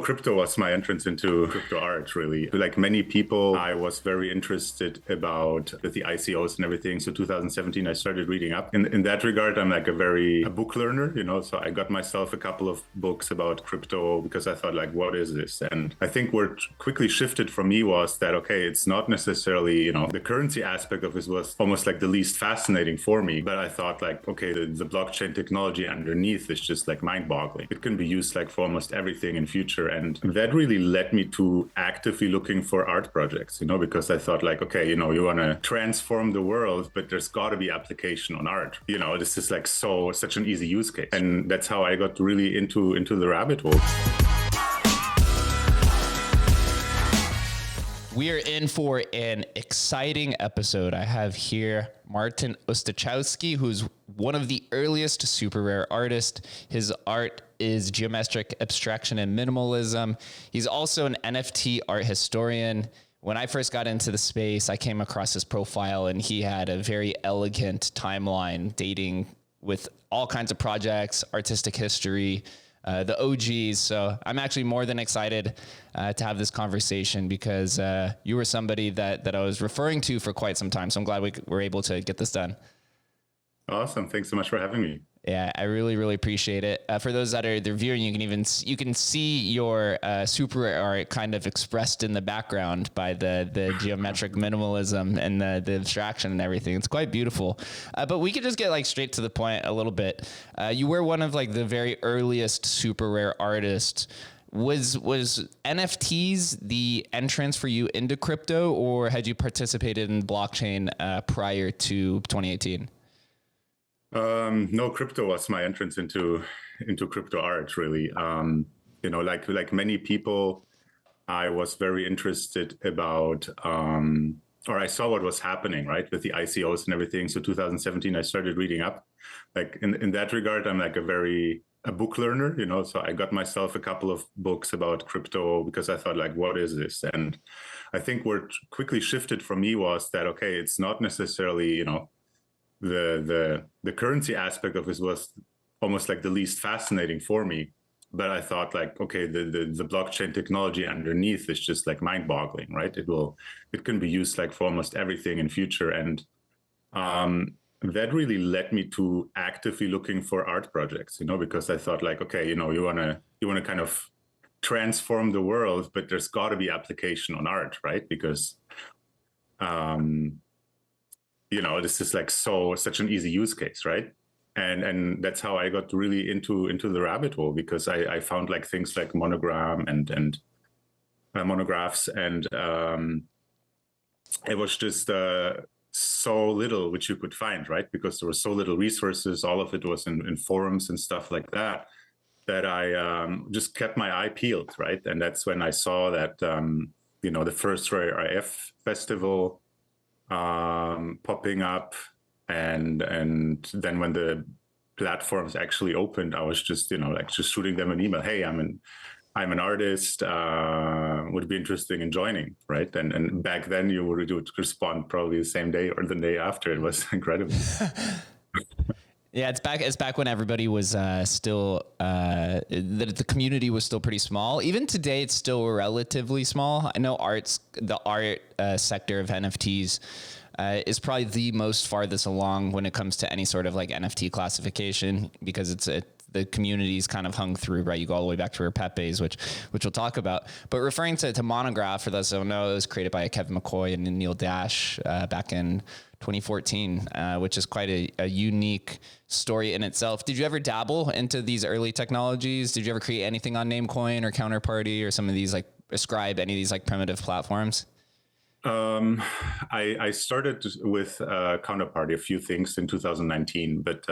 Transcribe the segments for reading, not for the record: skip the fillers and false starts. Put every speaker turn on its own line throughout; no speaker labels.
Crypto was my entrance into crypto art, really. Like many people, I was very interested about the ICOs and everything. So 2017, I started reading up. In that regard, I'm like a book learner, so I got myself a couple of books about crypto because I thought like, what is this? And I think what quickly shifted for me was that, okay, it's not necessarily, the currency aspect of this was almost like the least fascinating for me. But I thought like, okay, the blockchain technology underneath is just like mind boggling. It can be used like for almost everything in future. And that really led me to actively looking for art projects, because I thought like, okay, you want to transform the world, but there's got to be application on art. This is like such an easy use case. And that's how I got really into the rabbit hole.
We are in for an exciting episode. I have here Martin Ostachowski, who's one of the earliest super rare artists. His art is geometric abstraction and minimalism. He's also an NFT art historian. When I first got into the space, I came across his profile and he had a very elegant timeline dating with all kinds of projects, artistic history, the OGs. So I'm actually more than excited to have this conversation because you were somebody that I was referring to for quite some time. So I'm glad we were able to get this done.
Awesome. Thanks so much for having me.
Yeah, I really, really appreciate it. For those that are viewing, you can see your super art kind of expressed in the background by the geometric minimalism and the abstraction and everything. It's quite beautiful. But we could just get like straight to the point a little bit. You were one of like the very earliest super rare artists. Was NFTs the entrance for you into crypto, or had you participated in blockchain prior to 2018?
No, crypto was my entrance into crypto art, really. Like many people, I was very interested about, or I saw what was happening, right, with the ICOs and everything. So 2017, I started reading up. Like in that regard, I'm like a book learner, So I got myself a couple of books about crypto because I thought like, what is this? And I think what quickly shifted for me was that, okay, it's not necessarily, the currency aspect of this was almost like the least fascinating for me. But I thought like, okay, the blockchain technology underneath is just like mind boggling, right? It can be used like for almost everything in future. And that really led me to actively looking for art projects, because I thought like, okay, you want to kind of transform the world, but there's got to be application on art, right? Because this is like such an easy use case, right? And that's how I got really into the rabbit hole, because I found like things like monogram and monographs, and it was just so little which you could find, right? Because there were so little resources. All of it was in forums and stuff like that I just kept my eye peeled, right? And that's when I saw that the first Rare IF festival popping up, and then when the platforms actually opened, I was just just shooting them an email. Hey, I'm an artist. Would be interesting in joining, right? And back then you would respond probably the same day or the day after. It was incredible.
Yeah, it's back when everybody was still the community was still pretty small. Even today, it's still relatively small. I know the art sector of NFTs is probably the most farthest along when it comes to any sort of like NFT classification, because the community's kind of hung through, right? You go all the way back to Pepe's, which we'll talk about. But referring to Monograph, for those who don't know, it was created by Kevin McCoy and Neil Dash back in 2014, which is quite a unique story in itself. Did you ever dabble into these early technologies? Did you ever create anything on Namecoin or Counterparty or some of these, like ascribe any of these like primitive platforms?
I started with Counterparty, a few things in 2019, but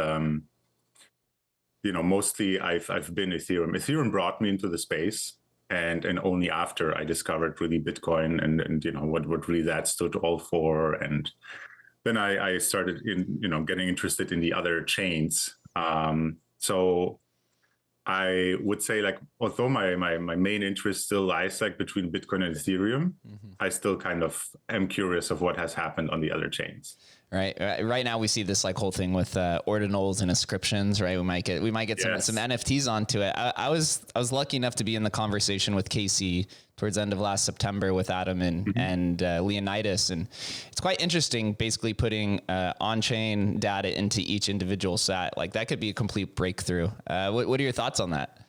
mostly I've been Ethereum. Ethereum brought me into the space, and only after I discovered really Bitcoin and what really that stood all for. And then I started getting interested in the other chains. So I would say, like, although my main interest still lies like between Bitcoin and Ethereum, I still kind of am curious of what has happened on the other chains.
Right. Right now we see this like whole thing with ordinals and inscriptions, right? We might get some NFTs onto it. I was lucky enough to be in the conversation with Casey towards the end of last September with Adam and Leonidas, and it's quite interesting. Basically, putting on-chain data into each individual set, like that could be a complete breakthrough. What are your thoughts on that?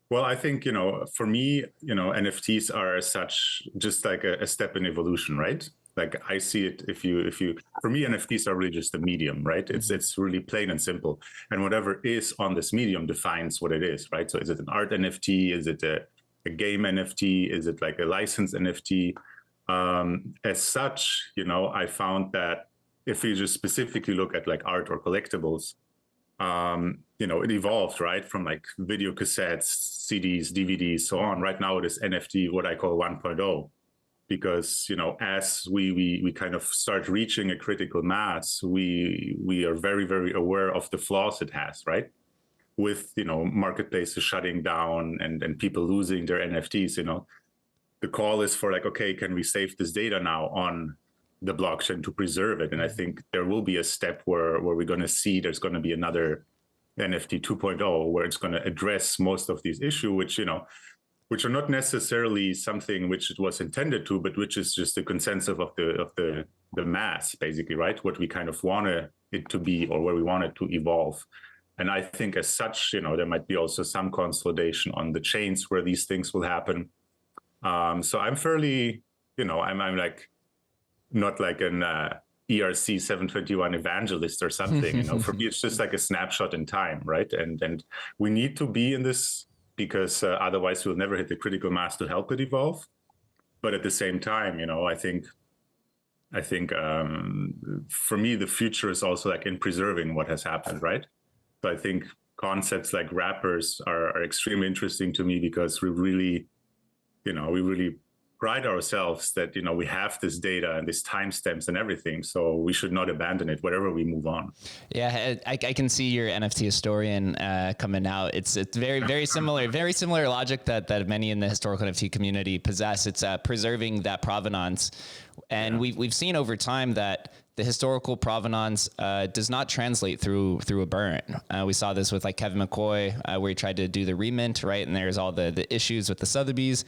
Well, I think, for me, NFTs are as such just like a step in evolution, right? Like I see it, for me, NFTs are really just a medium, right? It's really plain and simple. And whatever is on this medium defines what it is, right? So is it an art NFT? Is it a game NFT? Is it like a licensed NFT? As such, I found that if you just specifically look at like art or collectibles, it evolved, right? From like video cassettes, CDs, DVDs, so on. Right now it is NFT, what I call 1.0, because, as we kind of start reaching a critical mass, we are very, very aware of the flaws it has, right? With, marketplaces shutting down and people losing their NFTs, the call is for like, okay, can we save this data now on the blockchain to preserve it? And I think there will be a step where we're going to see there's going to be another NFT 2.0 where it's going to address most of these issues, which are not necessarily something which it was intended to, but which is just the consensus of the mass, basically, right? What we kind of want it to be, or where we want it to evolve. And I think as such, there might be also some consolidation on the chains where these things will happen. So I'm fairly, I'm like, not like an ERC 721 evangelist or something. For me, it's just like a snapshot in time, right? And we need to be in this because otherwise we'll never hit the critical mass to help it evolve. But at the same time, I think for me, the future is also like in preserving what has happened, right? So I think concepts like wrappers are extremely interesting to me because we really pride ourselves that, we have this data and these timestamps and everything. So we should not abandon it, wherever we move on.
Yeah, I can see your NFT historian coming out. It's very, very similar logic that many in the historical NFT community possess. It's preserving that provenance. And we've seen over time that the historical provenance does not translate through a burn. We saw this with like Kevin McCoy, where he tried to do the remint, right? And there's all the issues with the Sotheby's.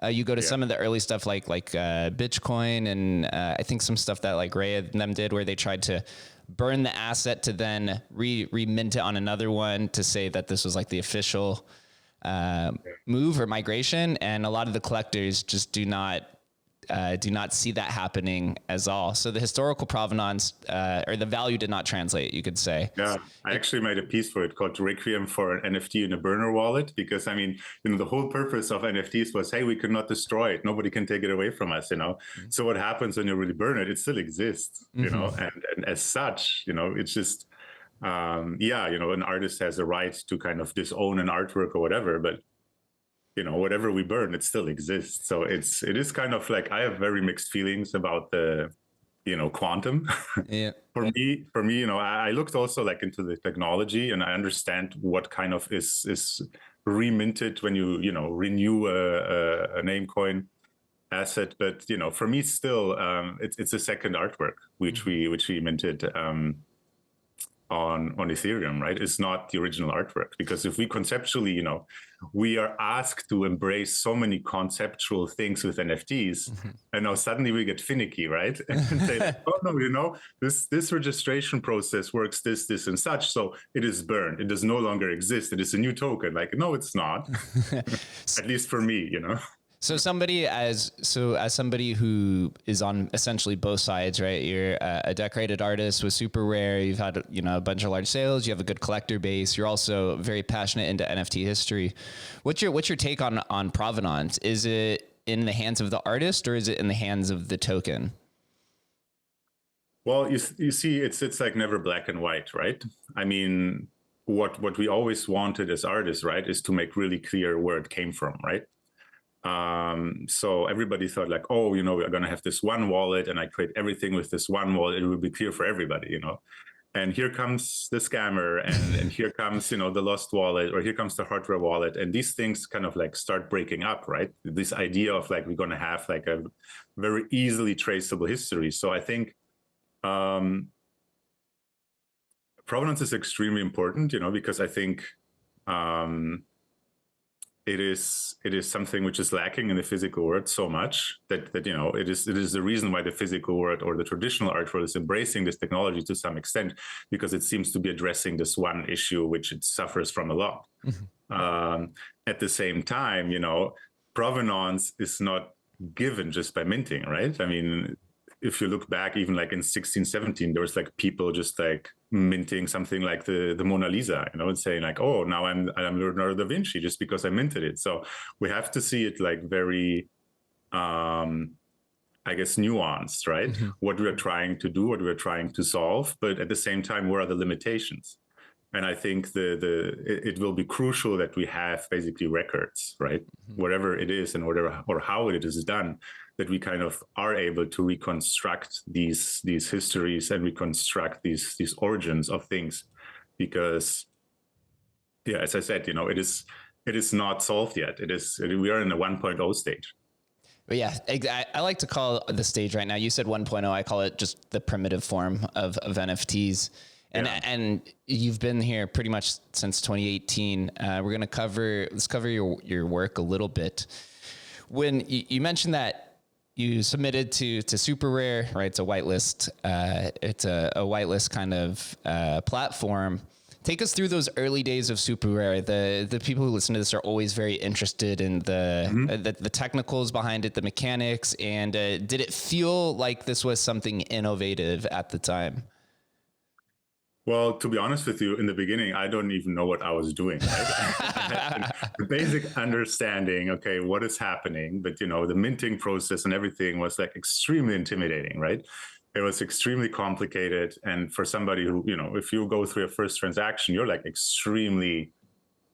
You go to some of the early stuff like Bitcoin, and I think some stuff that like Ray and them did, where they tried to burn the asset to then remint it on another one to say that this was like the official move or migration. And a lot of the collectors just do not see that happening as all. So the historical provenance or the value did not translate, you could say.
Yeah, I actually made a piece for it called Requiem for an NFT in a burner wallet, because the whole purpose of NFTs was, hey, we cannot destroy it. Nobody can take it away from us, So what happens when you really burn it? It still exists, and as such, it's just, an artist has a right to kind of disown an artwork or whatever, but whatever we burn, it still exists. So it is kind of like, I have very mixed feelings about the, quantum.
Yeah.
For me, I looked also like into the technology, and I understand what kind of is reminted when you, renew a name coin asset. But, for me still, it's a second artwork, which we minted, on Ethereum, right? It's not the original artwork, because if we conceptually, we are asked to embrace so many conceptual things with NFTs, and now suddenly we get finicky, right? And say, like, oh no, this registration process works this and such, so it is burned. It does no longer exist. It is a new token. Like, no, it's not. At least for me,
So as somebody who is on essentially both sides, right? You're a decorated artist with super rare. You've had, a bunch of large sales. You have a good collector base. You're also very passionate into NFT history. What's your take on provenance? Is it in the hands of the artist, or is it in the hands of the token?
Well, you see, it's like never black and white, right? I mean, what we always wanted as artists, right, is to make really clear where it came from, right? So everybody thought like, oh, we're going to have this one wallet, and I create everything with this one wallet. It will be clear for everybody, And here comes the scammer, and here comes, the lost wallet, or here comes the hardware wallet. And these things kind of like start breaking up, right? This idea of like, we're going to have like a very easily traceable history. So I think Um, Provenance is extremely important, because I think um, it is something which is lacking in the physical world so much that it is the reason why the physical world or the traditional art world is embracing this technology to some extent, because it seems to be addressing this one issue which it suffers from a lot. At the same time, provenance is not given just by minting, right? I mean, if you look back, even like in 1617, there was like people just like minting something like the Mona Lisa, and saying like, oh, now I'm Leonardo da Vinci just because I minted it. So we have to see it like very, I guess, nuanced, right? What we are trying to do, what we are trying to solve, but at the same time, where are the limitations? And I think it will be crucial that we have basically records, right? Whatever it is and whatever or how it is done, that we kind of are able to reconstruct these histories and reconstruct these origins of things, because, yeah, as I said, it is not solved yet. We are in a 1.0 stage.
But yeah, I like to call the stage right now. You said 1.0. I call it just the primitive form of NFTs. And you've been here pretty much since 2018. We're going to let's cover your work a little bit. When you mentioned that you submitted to Super Rare, right? It's a whitelist. It's a whitelist kind of platform. Take us through those early days of Super Rare. The people who listen to this are always very interested in the technicals behind it, the mechanics, and did it feel like this was something innovative at the time?
Well, to be honest with you, in the beginning, I don't even know what I was doing. Right? I had the basic understanding, okay, what is happening, but the minting process and everything was like extremely intimidating, right? It was extremely complicated, and for somebody who, if you go through a first transaction, you're like extremely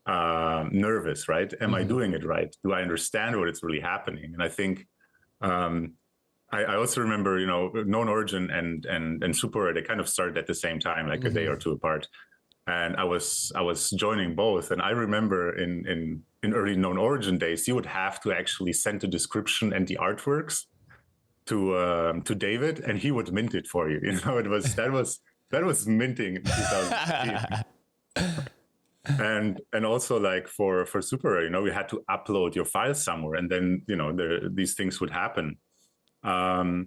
nervous, right? Am I doing it right? Do I understand what is really happening? And I think I also remember, Known Origin and Super Rare, they kind of started at the same time, like a day or two apart. And I was joining both. And I remember in early Known Origin days, you would have to actually send the description and the artworks to David, and he would mint it for you. That was minting in 2015. And also like for Super Rare, we had to upload your files somewhere, and then these things would happen. I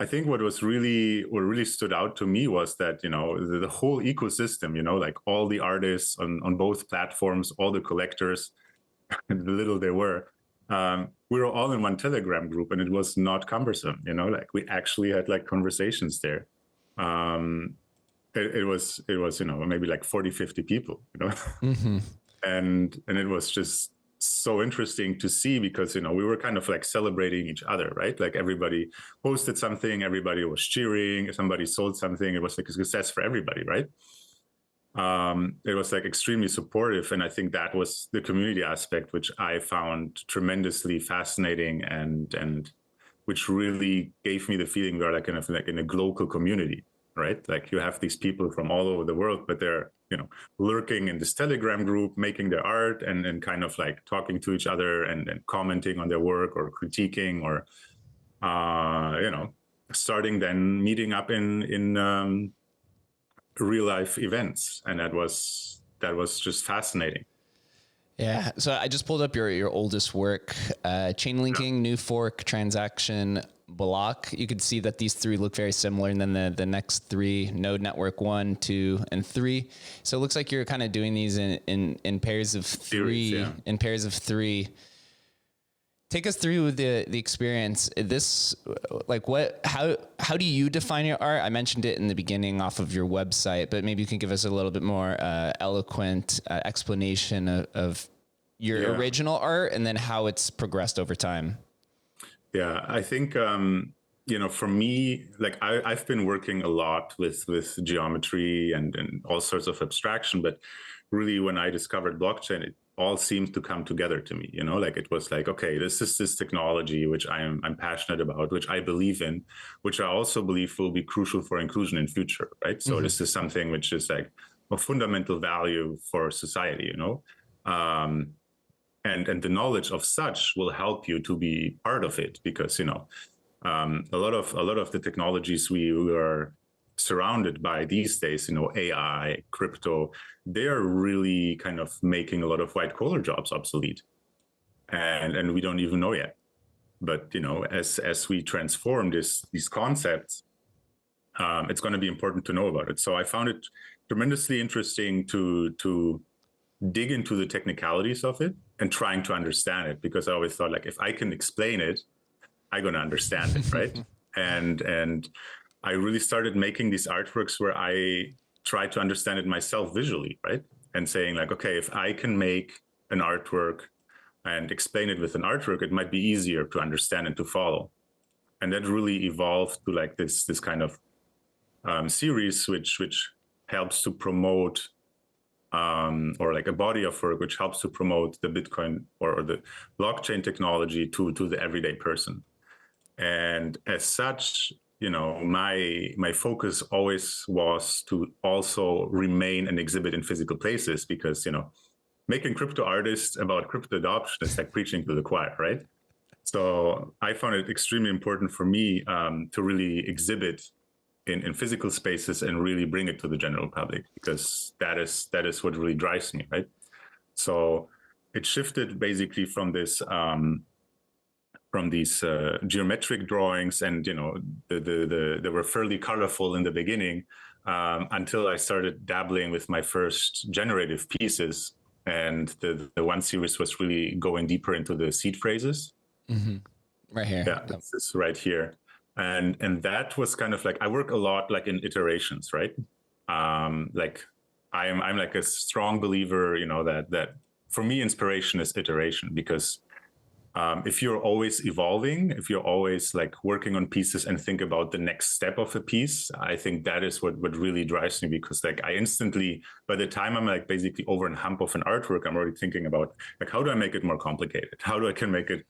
think what really stood out to me was that the whole ecosystem, like all the artists on both platforms, all the collectors, the little they were, we were all in one Telegram group, and it was not cumbersome. Like we actually had like conversations there. It was maybe like 40-50 people, and it was just so interesting to see, because we were kind of like celebrating each other, right? Like everybody posted something, everybody was cheering. If somebody sold something, it was like a success for everybody, right? It was like extremely supportive, and I think that was the community aspect, which I found tremendously fascinating, and which really gave me the feeling we are like kind of like in a global community, right? Like you have these people from all over the world, but they're lurking in this Telegram group, making their art and kind of like talking to each other and commenting on their work or critiquing, or starting then meeting up in real life events, and that was just fascinating.
Yeah. So I just pulled up your oldest work, chain linking, new fork, transaction, block. You could see that these three look very similar, and then the next three, node network 1, 2, and 3. So it looks like you're kind of doing these in pairs of three.
Yeah.
In pairs of 3. Take us through the experience. This, like, how do you define your art? I mentioned it in the beginning off of your website, but maybe you can give us a little bit more eloquent explanation of your original art, and then how it's progressed over time.
Yeah, I think for me, like I've been working a lot with geometry and all sorts of abstraction, but really when I discovered blockchain, it all seemed to come together to me. Like it was like, okay, this is this technology which I'm passionate about, which I believe in, which I also believe will be crucial for inclusion in future, right? So this is something which is like a fundamental value for society, and the knowledge of such will help you to be part of it, because A lot of the technologies we are surrounded by these days, AI, crypto, they are really kind of making a lot of white collar jobs obsolete, and we don't even know yet. But as we transform these concepts, it's going to be important to know about it. So I found it tremendously interesting to dig into the technicalities of it and trying to understand it, because I always thought, like, if I can explain it, I'm going to understand it, right? and I really started making these artworks where I try to understand it myself visually, right? And saying, like, okay, if I can make an artwork and explain it with an artwork, it might be easier to understand and to follow. And that really evolved to like this kind of series, which helps to promote, or like a body of work which helps to promote the Bitcoin or the blockchain technology to the everyday person. And as such, my focus always was to also remain and exhibit in physical places, because making crypto artists about crypto adoption is like preaching to the choir, right? So I found it extremely important for me to really exhibit in physical spaces and really bring it to the general public, because that is what really drives me, right? So it shifted basically from this from these geometric drawings, and they were fairly colorful in the beginning, until I started dabbling with my first generative pieces, and the one series was really going deeper into the seed phrases.
Mm-hmm. Right here.
Yeah, this is right here. And that was kind of like, I work a lot like in iterations, right? Like I'm like a strong believer, that for me, inspiration is iteration, because if you're always evolving, if you're always like working on pieces and think about the next step of a piece, I think that is what really drives me, because like I instantly, by the time I'm like basically over a hump of an artwork, I'm already thinking about like, how do I make it more complicated? How do I can make it,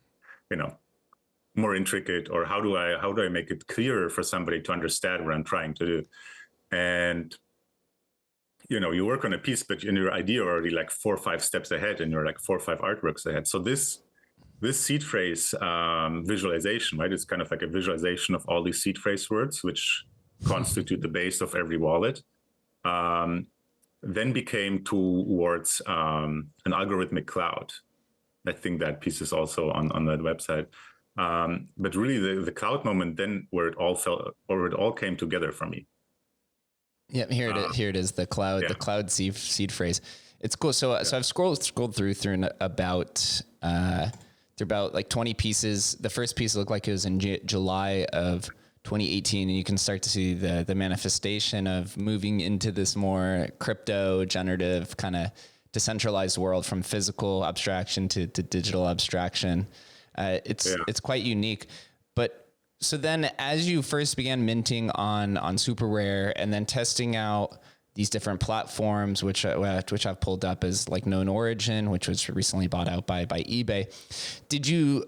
more intricate, or how do I make it clearer for somebody to understand what I'm trying to do? And you work on a piece, but in your idea already like 4 or 5 steps ahead, and you're like 4 or 5 artworks ahead. So this seed phrase visualization, right? It's kind of like a visualization of all these seed phrase words, which constitute the base of every wallet. Then became towards an algorithmic cloud. I think that piece is also on that website. But really the cloud moment, then where it all came together for me.
Yeah, here it is. The cloud seed phrase. It's cool. So I've scrolled through about like 20 pieces. The first piece looked like it was in July of 2018, and you can start to see the manifestation of moving into this more crypto generative kind of decentralized world, from physical abstraction to digital abstraction. It's quite unique. But so then, as you first began minting on Super Rare, and then testing out these different platforms, which I've pulled up as like Known Origin, which was recently bought out by eBay, did you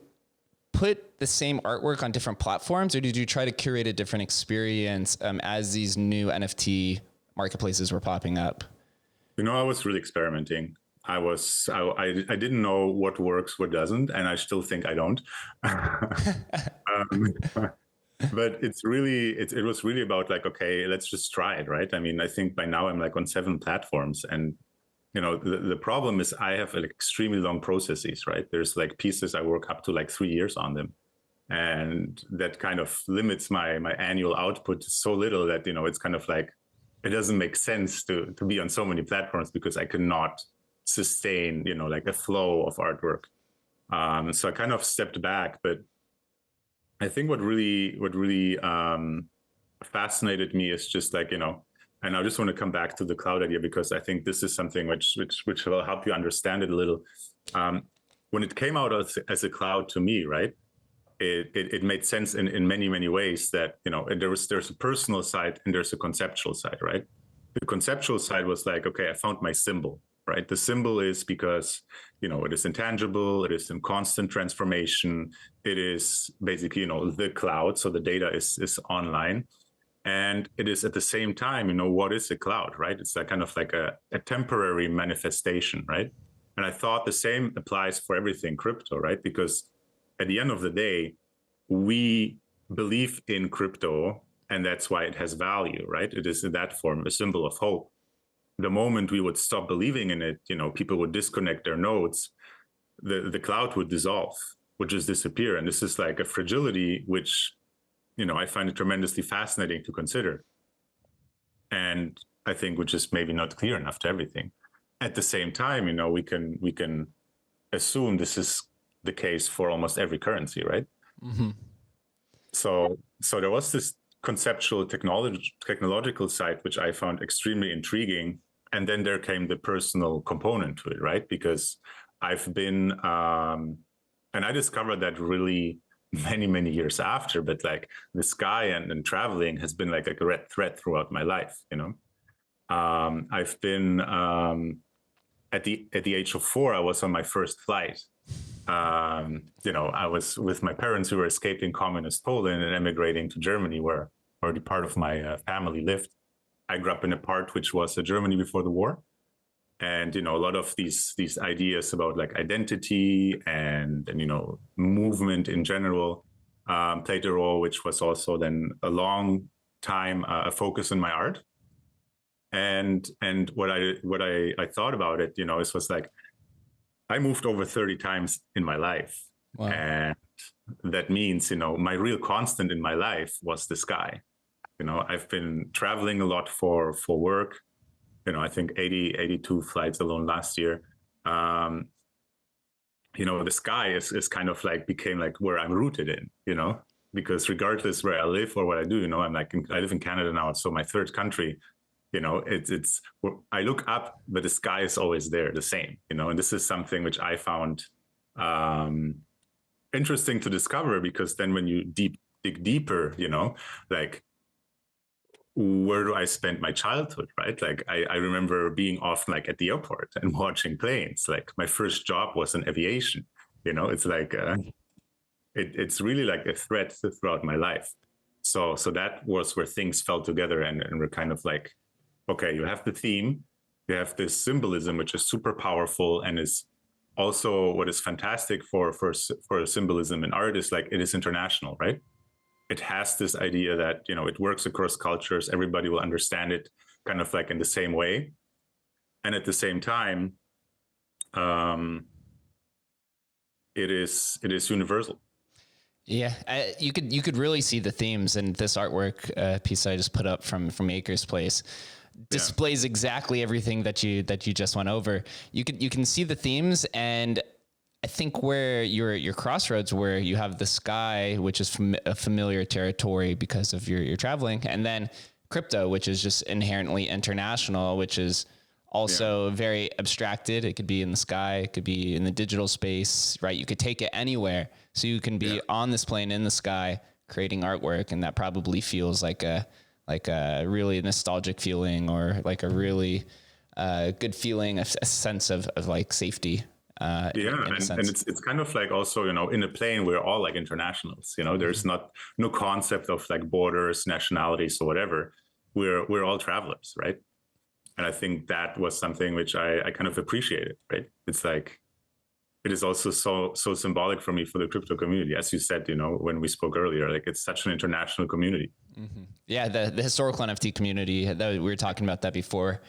put the same artwork on different platforms, or did you try to curate a different experience as these new NFT marketplaces were popping up?
I was really experimenting. I didn't know what works, what doesn't, and I still think I don't. But it was really about like, okay, let's just try it, right? I mean, I think by now I'm like on 7 platforms, and the problem is I have like extremely long processes, right? There's like pieces I work up to like 3 years on them, and that kind of limits my annual output so little that it's kind of like it doesn't make sense to be on so many platforms, because I cannot sustain like a flow of artwork. So I kind of stepped back, but I think what really fascinated me is just like, and I just want to come back to the cloud idea, because I think this is something which will help you understand it a little. When it came out as a cloud to me, right, it made sense in many ways, that there's a personal side and there's a conceptual side, right? The conceptual side was like, okay, I found my symbol, right? The symbol is because it is intangible, it is in constant transformation, it is basically the cloud, so the data is online, and it is at the same time what is a cloud, right? It's like kind of like a temporary manifestation, right? And I thought the same applies for everything crypto, right? Because at the end of the day, we belief in crypto, and that's why it has value, right? It is in that form a symbol of hope. The moment we would stop believing in it, people would disconnect their nodes, the cloud would dissolve, would just disappear. And this is like a fragility which, I find it tremendously fascinating to consider. And I think which is maybe not clear enough to everything. At the same time, we can assume this is the case for almost every currency, right?
Mm-hmm.
So there was this conceptual technological side which I found extremely intriguing, and then there came the personal component to it, right? Because I've been, and I discovered that really many years after, but like the sky and traveling has been like a red thread throughout my life. I've been at the age of 4, I was on my first flight. I was with my parents who were escaping communist Poland and emigrating to Germany, where already part of my family lived. I grew up in a part which was Germany before the war. And, a lot of these ideas about like identity and movement in general played a role, which was also then a long time a focus in my art. And what I thought about it, it was like, I moved over 30 times in my life.
Wow.
And that means, my real constant in my life was the sky. I've been traveling a lot for work. I think 82 flights alone last year. The sky is kind of like became like where I'm rooted in, because regardless where I live or what I do, I'm like, I live in Canada now. It's so my third country. It's I look up, but the sky is always there, the same, and this is something which I found interesting to discover, because then when you dig deeper, like, where do I spend my childhood, right? Like I remember being often like at the airport and watching planes. Like my first job was in aviation, it's like, it's really like a thread throughout my life. So that was where things fell together and we're kind of like, okay, you have the theme, you have this symbolism, which is super powerful and is also what is fantastic for symbolism in art is like, it is international, right? It has this idea that, it works across cultures. Everybody will understand it kind of like in the same way. And at the same time, it is universal.
Yeah, you could really see the themes in this artwork piece I just put up from Acres Place. Displays exactly everything that you just went over. You can see the themes, and I think where your crossroads, where you have the sky, which is a familiar territory because of your traveling, and then crypto, which is just inherently international, which is also very abstracted. It could be in the sky, it could be in the digital space, right? You could take it anywhere. So you can be on this plane in the sky creating artwork, and that probably feels like a really nostalgic feeling, or like a really good feeling, a sense of like safety.
And it's kind of like also, in a plane, we're all like internationals, there's no concept of like borders, nationalities or whatever. We're all travelers, right? And I think that was something which I kind of appreciated, right? It's like, it is also so symbolic for me for the crypto community. As you said, when we spoke earlier, like it's such an international community.
Mm-hmm. Yeah, the historical NFT community, we were talking about that before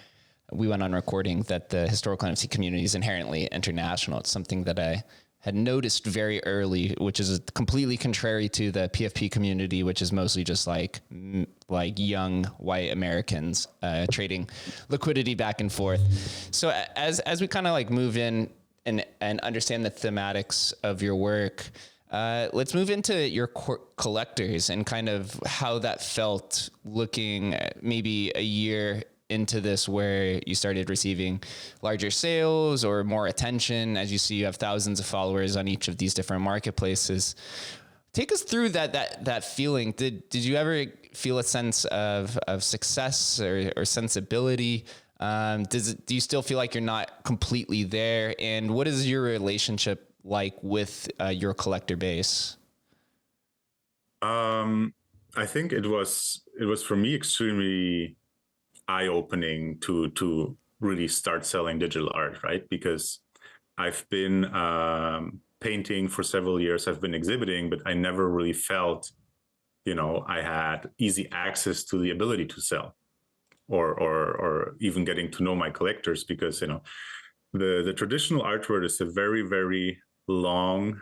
we went on recording, that the historical NFT community is inherently international. It's something that I had noticed very early, which is completely contrary to the PFP community, which is mostly just like young white Americans trading liquidity back and forth. So as we kind of like move in and understand the thematics of your work, let's move into your collectors and kind of how that felt looking at maybe a year into this, where you started receiving larger sales or more attention. As you see, you have thousands of followers on each of these different marketplaces. Take us through that feeling. Did you ever feel a sense of success or sensibility? Do you still feel like you're not completely there? And what is your relationship like with your collector base?
I think it was for me extremely eye-opening to really start selling digital art, right? Because I've been painting for several years, I've been exhibiting, but I never really felt I had easy access to the ability to sell, or even getting to know my collectors, because the traditional art world is a very, very long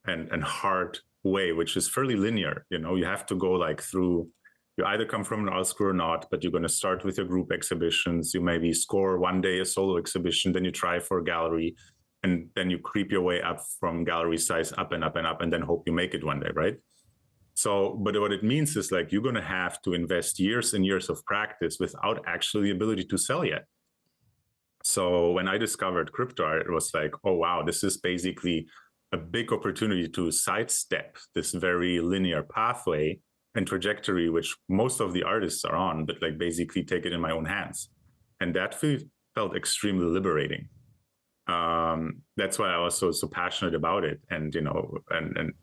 and hard way, which is fairly linear. You have to go like through. You either come from an art school or not, but you're going to start with your group exhibitions. You maybe score one day a solo exhibition, then you try for a gallery, and then you creep your way up from gallery size up and up and up, and then hope you make it one day, right? So, but what it means is like you're going to have to invest years and years of practice without actually the ability to sell yet. So when I discovered crypto art, it was like, oh, wow, this is basically a big opportunity to sidestep this very linear pathway and trajectory, which most of the artists are on, but like basically take it in my own hands. And that felt extremely liberating. That's why I was so passionate about it, and and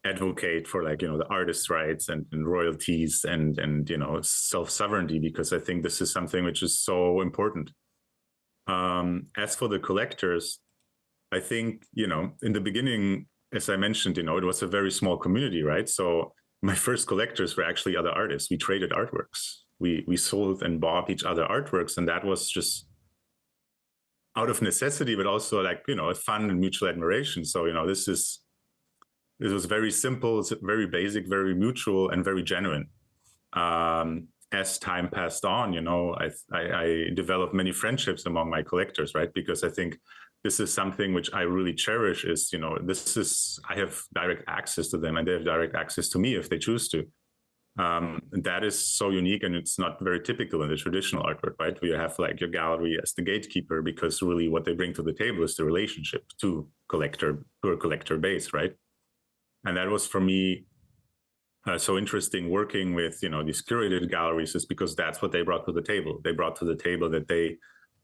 advocate for like the artist rights and royalties and self-sovereignty, because I think this is something which is so important. As for the collectors, I think in the beginning, as I mentioned, it was a very small community, right? So my first collectors were actually other artists. We traded artworks. We sold and bought each other artworks, and that was just out of necessity, but also like a fun and mutual admiration. So this was very simple, very basic, very mutual, and very genuine. As time passed on, I developed many friendships among my collectors, right? Because I think this is something which I really cherish is, I have direct access to them and they have direct access to me if they choose to. That is so unique, and it's not very typical in the traditional artwork, right? Where you have like your gallery as the gatekeeper, because really what they bring to the table is the relationship to a collector base, right? And that was for me so interesting working with these curated galleries, is because that's what they brought to the table. They brought to the table that they,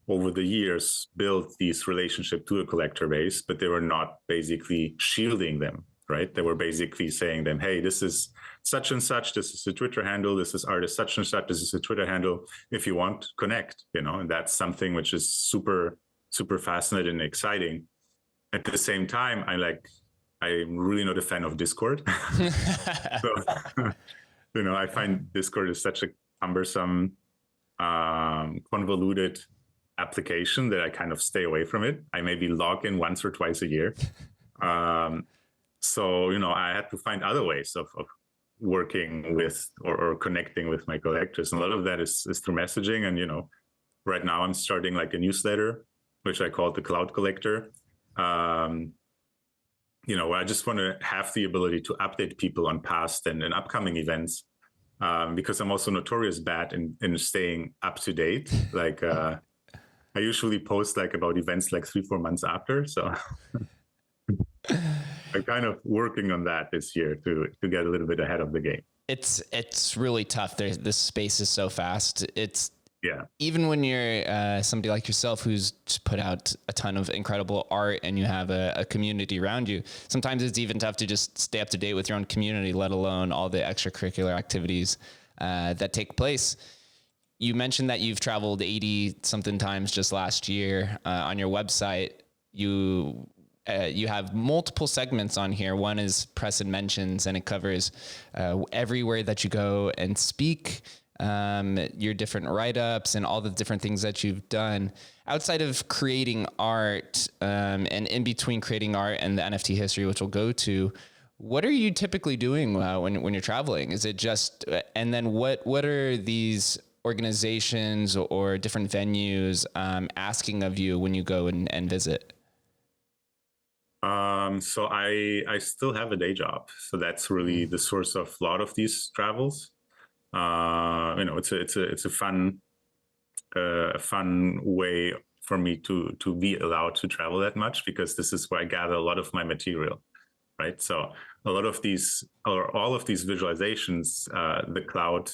over the years, built these relationship to a collector base, but they were not basically shielding them, right? They were basically saying them, hey, this is such and such, this is a Twitter handle, this is artist such and such, this is a Twitter handle. If you want, connect, and that's something which is super, super fascinating and exciting. At the same time, I'm really not a fan of Discord. So, I find Discord is such a cumbersome, convoluted application that I kind of stay away from it. I maybe log in once or twice a year. So, I had to find other ways of working with or connecting with my collectors. And a lot of that is through messaging. And, right now I'm starting like a newsletter, which I call the Cloud Collector. Where I just want to have the ability to update people on past and upcoming events, because I'm also notorious bad in staying up to date. Like I usually post like about events like 3-4 months after. So I'm kind of working on that this year to get a little bit ahead of the game.
It's really tough. This space is so fast.
Yeah.
Even when you're somebody like yourself who's put out a ton of incredible art and you have a community around you, sometimes it's even tough to just stay up to date with your own community, let alone all the extracurricular activities that take place. You mentioned that you've traveled 80 something times just last year. On your website, you have multiple segments on here. One is press and mentions, and it covers everywhere that you go and speak, your different write-ups and all the different things that you've done outside of creating art, and in between creating art and the NFT history, which we'll go to. What are you typically doing when you're traveling? Is it just, and then what are these organizations or different venues asking of you when you go and visit?
So I still have a day job, so that's really the source of a lot of these travels. It's a fun way for me to be allowed to travel that much, because this is where I gather a lot of my material, right? So a lot of these, or all of these visualizations, the cloud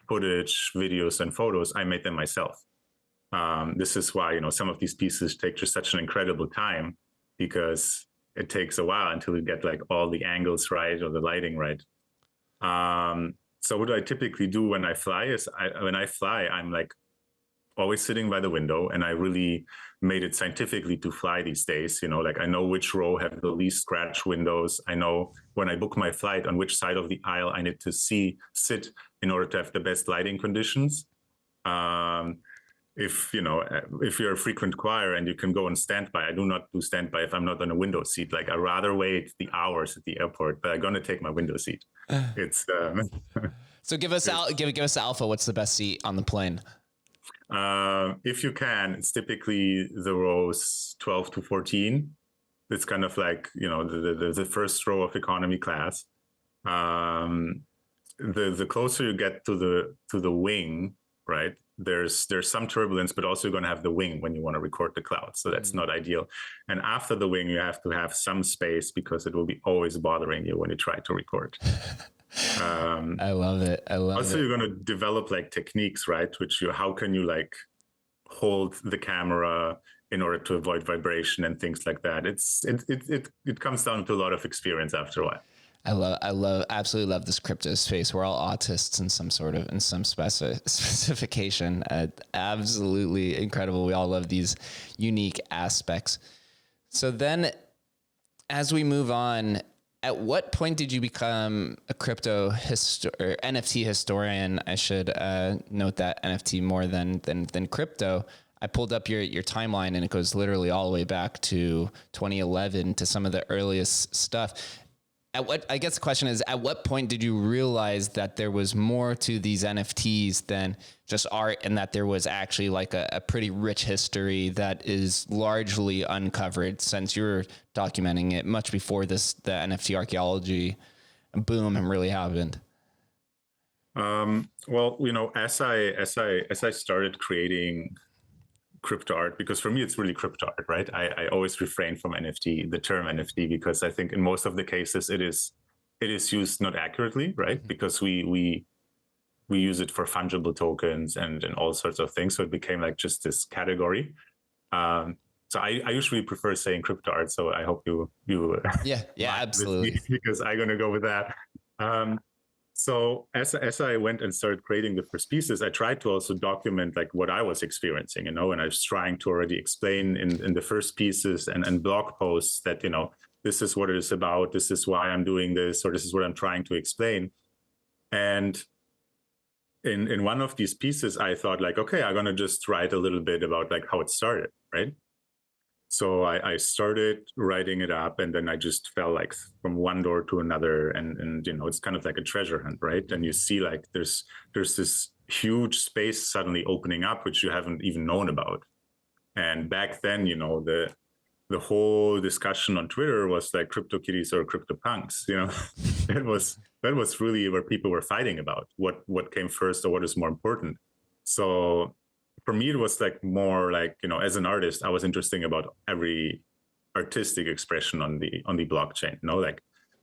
footage, videos, and photos, I made them myself. This is why some of these pieces take just such an incredible time, because it takes a while until you get like all the angles right or the lighting right. So what do I typically do when I fly is when I fly, I'm like always sitting by the window, and I really made it scientifically to fly these days. Like I know which row have the least scratch windows. I know when I book my flight on which side of the aisle I need to sit in order to have the best lighting conditions. If you're a frequent choir and you can go on standby, I do not do standby if I'm not on a window seat. Like I rather wait the hours at the airport, but I'm gonna take my window seat. It's
so give us alpha. What's the best seat on the plane?
If you can, it's typically the rows 12 to 14. It's kind of like the first row of economy class. The closer you get to the wing, right? There's some turbulence, but also you're going to have the wing when you want to record the cloud. So that's not ideal. And after the wing, you have to have some space because it will be always bothering you when you try to record.
I love it.
Also, you're going to develop like techniques, right? How can you like hold the camera in order to avoid vibration and things like that. It comes down to a lot of experience after a while.
Absolutely love this crypto space. We're all autists in some specification. Absolutely incredible. We all love these unique aspects. So then as we move on, at what point did you become a NFT historian? I should note that NFT more than crypto. I pulled up your timeline and it goes literally all the way back to 2011 to some of the earliest stuff. I guess the question is, at what point did you realize that there was more to these NFTs than just art, and that there was actually like a pretty rich history that is largely uncovered, since you're documenting it much before the NFT archaeology boom really happened?
Well, as I started creating crypto art, because for me it's really crypto art, right? I always refrain from the term NFT, because I think in most of the cases it is used not accurately, right? Because we use it for fungible tokens and all sorts of things, so it became like just this category. So I usually prefer saying crypto art, so I hope you
yeah absolutely,
because I'm gonna go with that. So as I went and started creating the first pieces, I tried to also document like what I was experiencing, and I was trying to already explain in the first pieces and blog posts that, this is what it is about, this is why I'm doing this, or this is what I'm trying to explain. And in one of these pieces, I thought like, okay, I'm gonna just write a little bit about like how it started, right? So I started writing it up, and then I just fell like from one door to another, and it's kind of like a treasure hunt, right? And you see like there's this huge space suddenly opening up, which you haven't even known about. And back then, the whole discussion on Twitter was like crypto kitties or crypto punks. that was really where people were fighting about what came first or what is more important. So for me, it was like more like, as an artist, I was interested about every artistic expression on the blockchain. Like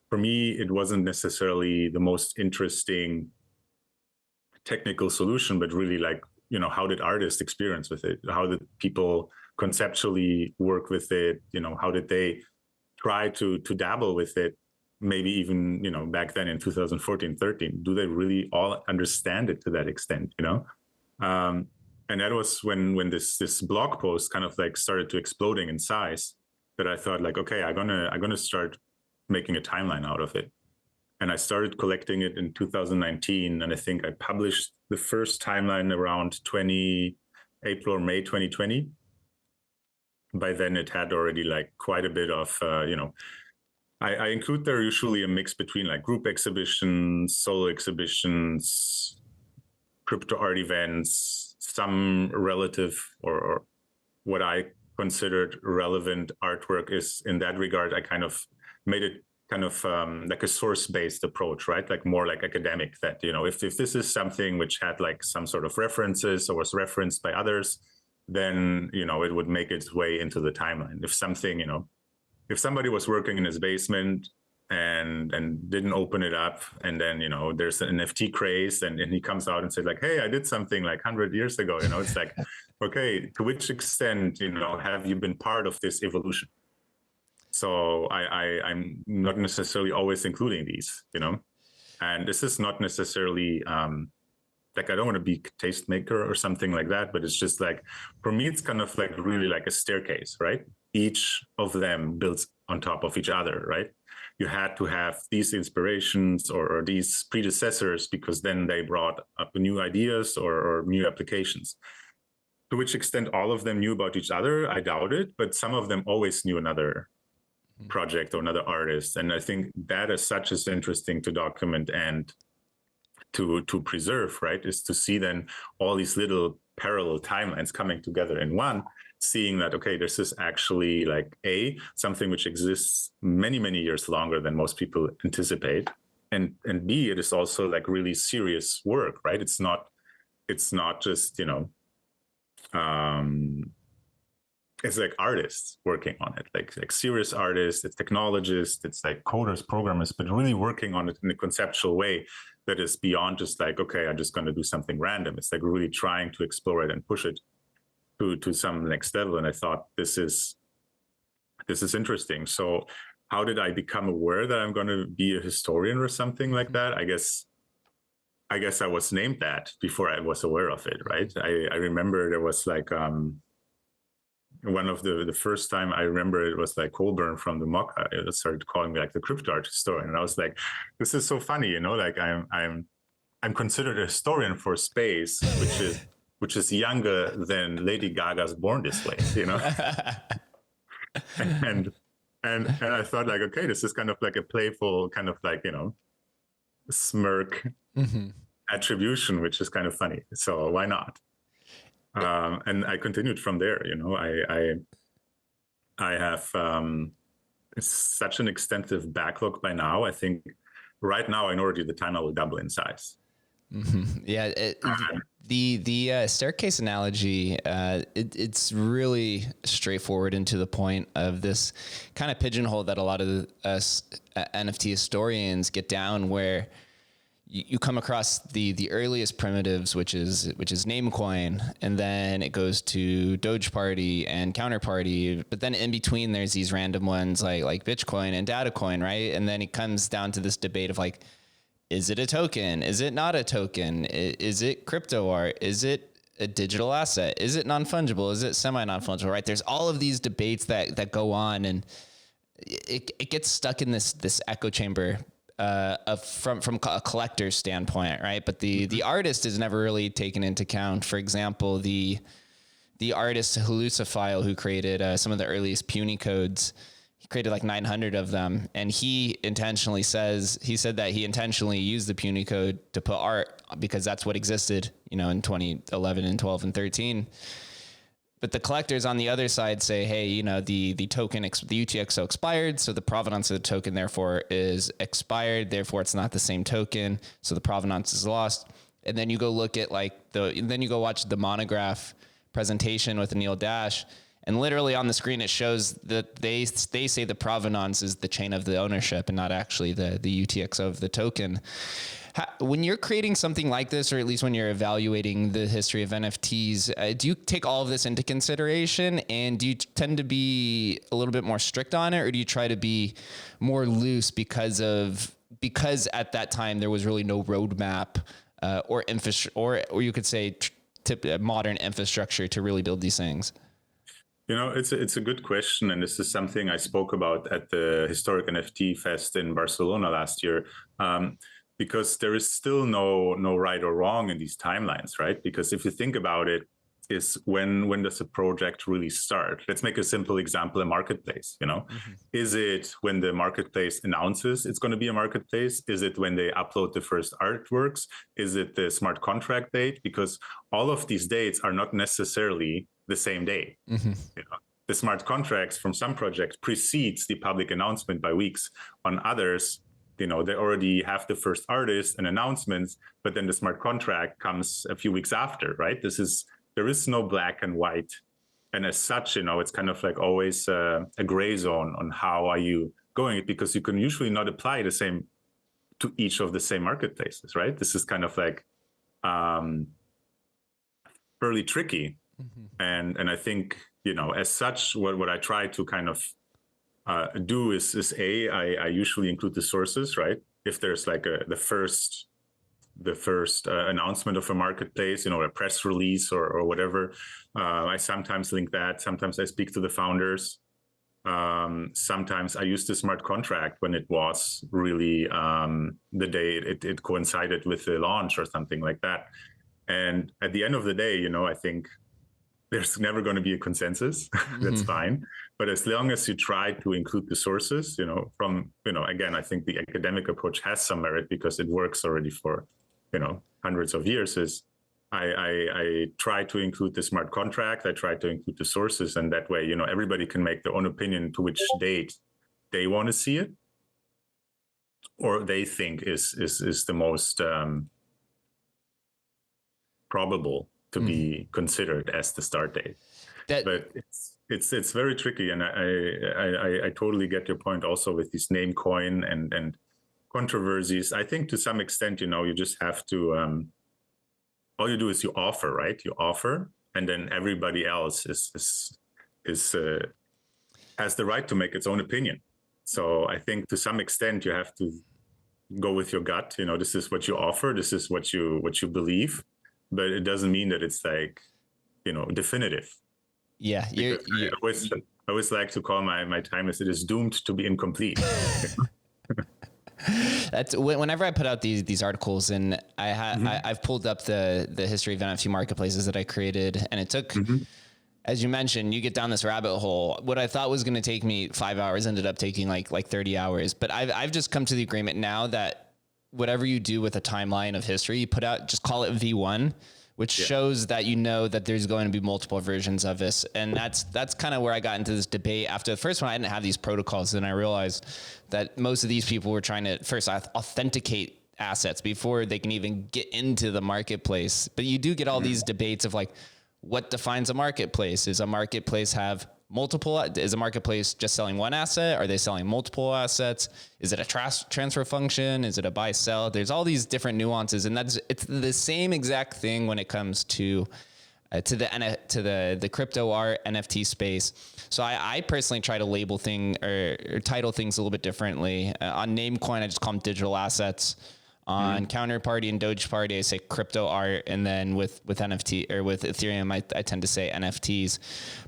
for me, it wasn't necessarily the most interesting technical solution, but really like, how did artists experience with it? How did people conceptually work with it? How did they try to dabble with it? Maybe even, back then in 2014, 13, do they really all understand it to that extent? And that was when this blog post kind of like started to exploding in size, that I thought like, okay, I'm gonna start making a timeline out of it. And I started collecting it in 2019, and I think I published the first timeline around April or May 2020. By then, it had already like quite a bit of, I include there usually a mix between like group exhibitions, solo exhibitions, crypto art events, some relative or what I considered relevant artwork. Is in that regard, I kind of made it kind of like a source-based approach, right? Like more like academic, that, if this is something which had like some sort of references or was referenced by others, then, it would make its way into the timeline. If something, if somebody was working in his basement and didn't open it up, and then there's an NFT craze, and he comes out and says like, hey, I did something like 100 years ago, it's like, okay, to which extent have you been part of this evolution? So I'm not necessarily always including these, and this is not necessarily like, I don't want to be tastemaker or something like that, but it's just like, for me, it's kind of like really like a staircase, right? Each of them builds on top of each other, right? You had to have these inspirations or these predecessors, because then they brought up new ideas or new applications. To which extent all of them knew about each other, I doubt it, but some of them always knew another project or another artist. And I think that as such is interesting to document and to preserve, right? Is to see then all these little parallel timelines coming together in one, seeing that, okay, this is actually like something which exists many, many years longer than most people anticipate. And B, it is also like really serious work, right? It's not just, it's like artists working on it, like serious artists, it's technologists, it's like coders, programmers, but really working on it in a conceptual way that is beyond just like, okay, I'm just going to do something random. It's like really trying to explore it and push it to some next level. And I thought this is interesting. So how did I become aware that I'm going to be a historian or something like that? I guess I was named that before I was aware of it, right? I remember there was like one of the first time I remember, it was like Colburn from the mock started calling me like the crypto art historian, and I was like, this is so funny, like I'm considered a historian for space, which is younger than Lady Gaga's Born This Way, and I thought like, okay, this is kind of like a playful kind of like smirk attribution, which is kind of funny. So why not? And I continued from there. I have such an extensive backlog by now. I think right now, in order to the time, I will double in size.
Yeah, the staircase analogy, it's really straightforward and to the point of this kind of pigeonhole that a lot of us NFT historians get down, where you come across the earliest primitives, which is Namecoin, and then it goes to Doge Party and Counterparty, but then in between there's these random ones like Bitcoin and Datacoin, right? And then it comes down to this debate of like, is it a token? Is it not a token? Is it crypto art? Is it a digital asset? Is it non-fungible? Is it semi-non-fungible, right? There's all of these debates that go on, and it gets stuck in this echo chamber from a collector's standpoint, right? But the artist is never really taken into account. For example, the artist Hallucifile, who created some of the earliest puny codes, he created like 900 of them, and he said that he intentionally used the puny code to put art because that's what existed, in 2011 and 12 and 13. But the collectors on the other side say, hey, the token, the UTXO expired, so the provenance of the token therefore is expired, therefore it's not the same token, so the provenance is lost. And then you go look at then you go watch the Monograph presentation with Neil Dash, and literally on the screen it shows that they say the provenance is the chain of the ownership and not actually the UTXO of the token. When you're creating something like this, or at least when you're evaluating the history of NFTs, do you take all of this into consideration, and do you tend to be a little bit more strict on it, or do you try to be more loose because at that time there was really no roadmap or infrastructure, or you could say modern infrastructure to really build these things?
It's a good question, and this is something I spoke about at the Historic NFT Fest in Barcelona last year. Because there is still no right or wrong in these timelines, right? Because if you think about it, is when does a project really start? Let's make a simple example: a marketplace. Is it when the marketplace announces it's going to be a marketplace? Is it when they upload the first artworks? Is it the smart contract date? Because all of these dates are not necessarily the same day. The smart contracts from some projects precedes the public announcement by weeks. On others, they already have the first artist and announcements, but then the smart contract comes a few weeks after, right? There is no black and white. And as such, it's kind of like always a gray zone on how are you going it, because you can usually not apply the same to each of the same marketplaces, right? This is kind of like fairly tricky. And I think, as such, what I try to kind of do is I usually include the sources, right? If there's like the first the first announcement of a marketplace, a press release or whatever. I sometimes link that. Sometimes I speak to the founders. Sometimes I use the smart contract when it was really the day it coincided with the launch or something like that. And at the end of the day, I think there's never going to be a consensus. That's fine. But as long as you try to include the sources, again, I think the academic approach has some merit because it works already for, hundreds of years. I try to include the smart contract. I try to include the sources, and that way, everybody can make their own opinion to which date they want to see it, or they think is the most probable to be considered as the start date. But it's very tricky, and I totally get your point also with these name coin and controversies. I think to some extent, you just have to. All you do is you offer, right? You offer, and then everybody else has the right to make its own opinion. So I think to some extent you have to go with your gut. This is what you offer. This is what you believe, but it doesn't mean that it's like, definitive.
Yeah,
I always like to call my time as it is doomed to be incomplete.
That's whenever I put out these articles, and I've pulled up the history of NFT marketplaces that I created, and it took, as you mentioned, you get down this rabbit hole. What I thought was going to take me 5 hours ended up taking like 30 hours. But I've just come to the agreement now that whatever you do with a timeline of history, you put out, just call it V1, which shows that that there's going to be multiple versions of this. And that's kind of where I got into this debate. After the first one, I didn't have these protocols, and I realized that most of these people were trying to first authenticate assets before they can even get into the marketplace. But you do get all these debates of like, what defines a marketplace? Is a marketplace have multiple? Is a marketplace just selling one asset? Are they selling multiple assets? Is it a transfer function? Is it a buy sell? There's all these different nuances, and it's the same exact thing when it comes to the crypto art NFT space. So I personally try to label or title things a little bit differently. On Namecoin, I just call them digital assets. On Counterparty and Doge Party, I say crypto art, and then with NFT or with Ethereum, I tend to say NFTs.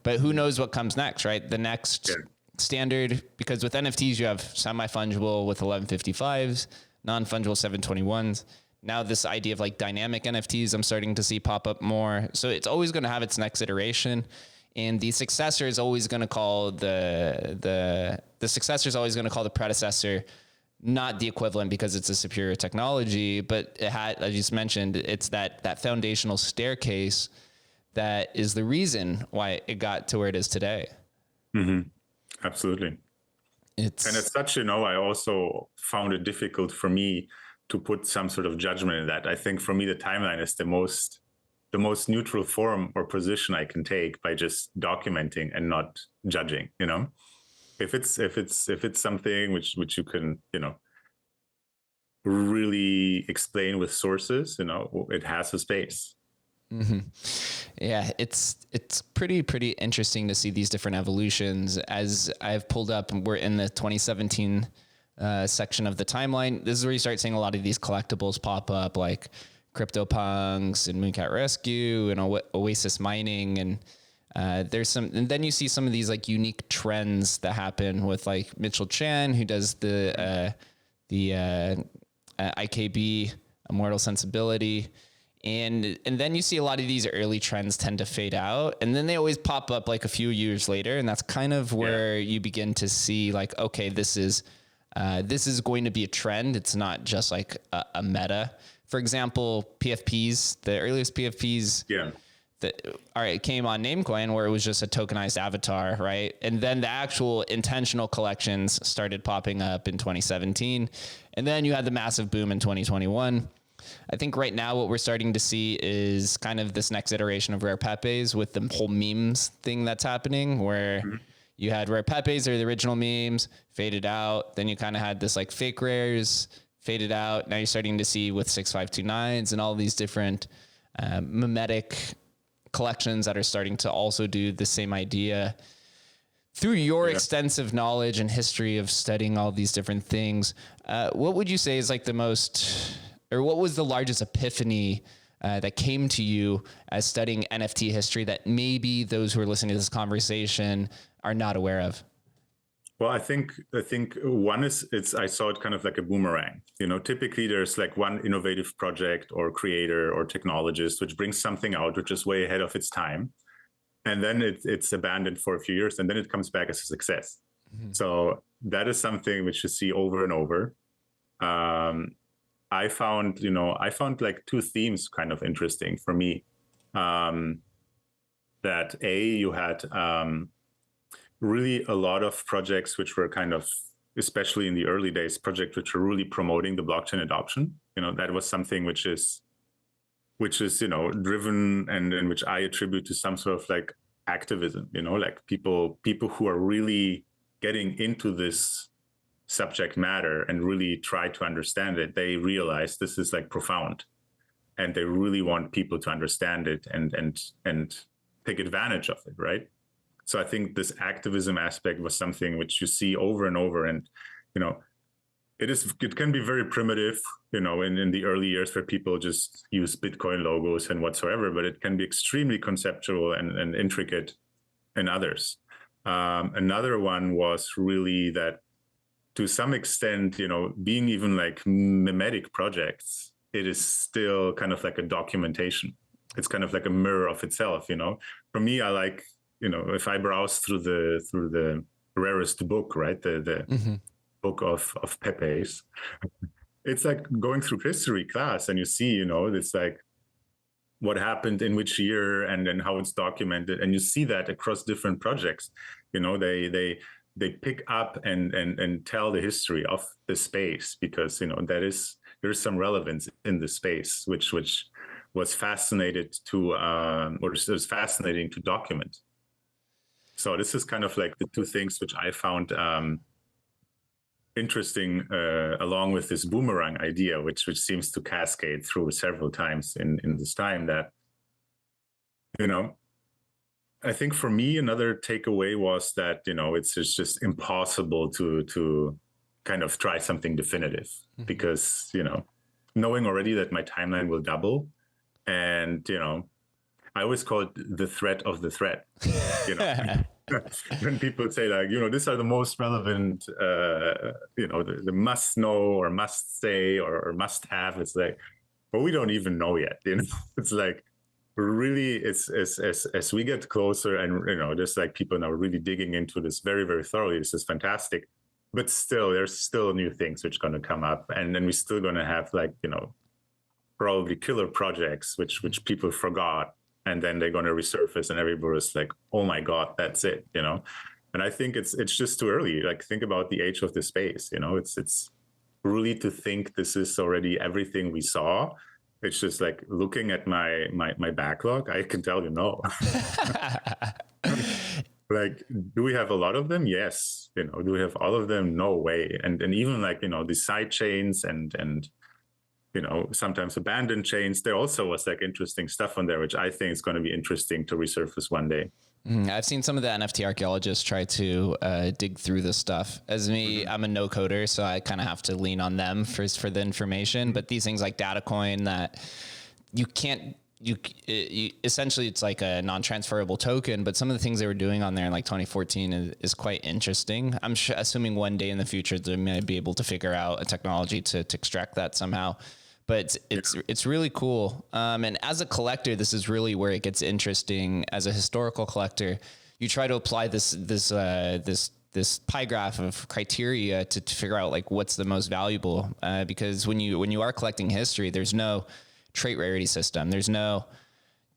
But who knows what comes next, right? The next standard, because with NFTs you have semi-fungible with 1155s, non-fungible 721s. Now this idea of like dynamic NFTs, I'm starting to see pop up more. So it's always going to have its next iteration, and the successor is always going to call the successor is always going to call the predecessor not the equivalent because it's a superior technology, but it had, as you just mentioned, it's that foundational staircase that is the reason why it got to where it is today.
Absolutely. And as such, I also found it difficult for me to put some sort of judgment in that. I think for me, the timeline is the most neutral form or position I can take by just documenting and not judging, If it's something which you can, really explain with sources, it has a space.
Yeah, it's pretty interesting to see these different evolutions. As I've pulled up, we're in the 2017 section of the timeline. This is where you start seeing a lot of these collectibles pop up, like CryptoPunks and Mooncat Rescue and Oasis Mining, and and then you see some of these like unique trends that happen with like Mitchell Chan, who does the IKB Immortal Sensibility. And then you see a lot of these early trends tend to fade out, and then they always pop up like a few years later. And that's kind of where you begin to see like, okay, this is going to be a trend. It's not just like a meta. For example, PFPs, the earliest PFPs, it came on Namecoin where it was just a tokenized avatar, right? And then the actual intentional collections started popping up in 2017. And then you had the massive boom in 2021. I think right now what we're starting to see is kind of this next iteration of Rare Pepes with the whole memes thing that's happening, where you had Rare Pepes or the original memes faded out. Then you kind of had this like fake rares faded out. Now you're starting to see with 6529s and all these different mimetic collections that are starting to also do the same idea. Through your extensive knowledge and history of studying all these different things, what would you say is like the most or what was the largest epiphany that came to you as studying NFT history that maybe those who are listening to this conversation are not aware of?
Well, I think one is I saw it kind of like a boomerang. Typically there's like one innovative project or creator or technologist which brings something out which is way ahead of its time, and then it's abandoned for a few years, and then it comes back as a success. Mm-hmm. So that is something which you see over and over. I found like two themes kind of interesting for me. That you had really a lot of projects which were kind of, especially in the early days, projects which were really promoting the blockchain adoption. That was something which is driven and which I attribute to some sort of like activism. Like people who are really getting into this subject matter and really try to understand it. They realize this is like profound, and they really want people to understand it and take advantage of it, right? So I think this activism aspect was something which you see over and over, and it can be very primitive, in the early years where people just use Bitcoin logos and whatsoever, but it can be extremely conceptual and intricate in others. Another one was really that, to some extent, being even like mimetic projects, it is still kind of like a documentation. It's kind of like a mirror of itself. For me, I like, if I browse through the rarest book, right, the mm-hmm. book of Pepe's, it's like going through history class, and you see, it's like what happened in which year and then how it's documented, and you see that across different projects. They pick up and tell the history of the space, because there's some relevance in the space which was fascinating to document. So this is kind of like the two things which I found interesting, along with this boomerang idea, which seems to cascade through several times in this time. That I think for me, another takeaway was that, it's just impossible to kind of try something definitive, mm-hmm. because, knowing already that my timeline will double, and, I always call it the threat of the threat. When people say like, these are the most relevant, the must know or must say or must have, it's like, well, we don't even know yet. It's like, really, it's as we get closer, and just like people now really digging into this very, very thoroughly. This is fantastic, but still, there's still new things which are going to come up, and then we're still going to have like probably killer projects which people forgot, and then they're going to resurface, and everybody's like, oh my god, that's it, And I think it's just too early. Like, think about the age of the space. It's really to think this is already everything we saw. It's just like looking at my backlog, I can tell you no. Like, do we have a lot of them? Yes. Do we have all of them? No way. And even like, the side chains and sometimes abandoned chains, there also was like interesting stuff on there, which I think is going to be interesting to resurface one day.
I've seen some of the NFT archaeologists try to dig through this stuff. As me, mm-hmm. I'm a no coder, so I kind of have to lean on them for the information. Mm-hmm. But these things like Datacoin, that you can't, essentially it's like a non-transferable token. But some of the things they were doing on there in like 2014 is quite interesting. I'm assuming one day in the future they may be able to figure out a technology to extract that somehow. But it's really cool. And as a collector, this is really where it gets interesting. As a historical collector, you try to apply this pie graph of criteria to figure out like what's the most valuable. Because when you are collecting history, there's no trait rarity system. There's no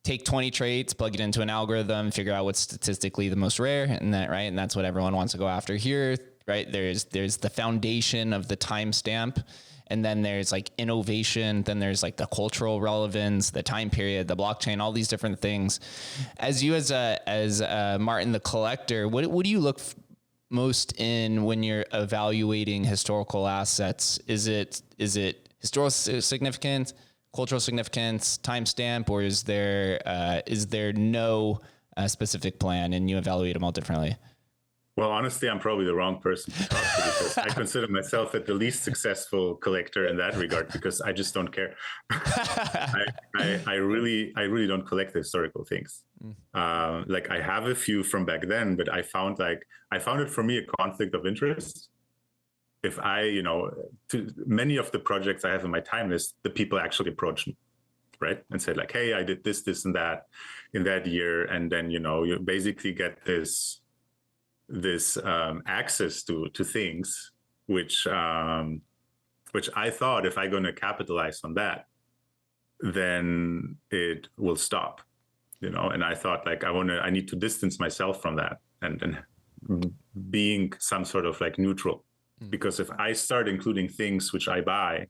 take 20 traits, plug it into an algorithm, figure out what's statistically the most rare, and that's what everyone wants to go after here, right? There's the foundation of the timestamp. And then there's like innovation, then there's like the cultural relevance, the time period, the blockchain, all these different things. As you, as Martin, the collector, what do you look most in when you're evaluating historical assets? Is it historical significance, cultural significance, timestamp, or is there no specific plan and you evaluate them all differently?
Well, honestly, I'm probably the wrong person to talk to because I consider myself the least successful collector in that regard because I just don't care. I really don't collect historical things. Like I have a few from back then, but I found it for me a conflict of interest. If I, to many of the projects I have in my time list, the people actually approach me, right, and said like, "Hey, I did this and that in that year," and then you basically get this access to things which I thought if I'm going to capitalize on that, then it will stop, and I thought like I need to distance myself from that and being some sort of like neutral, because if I start including things which I buy,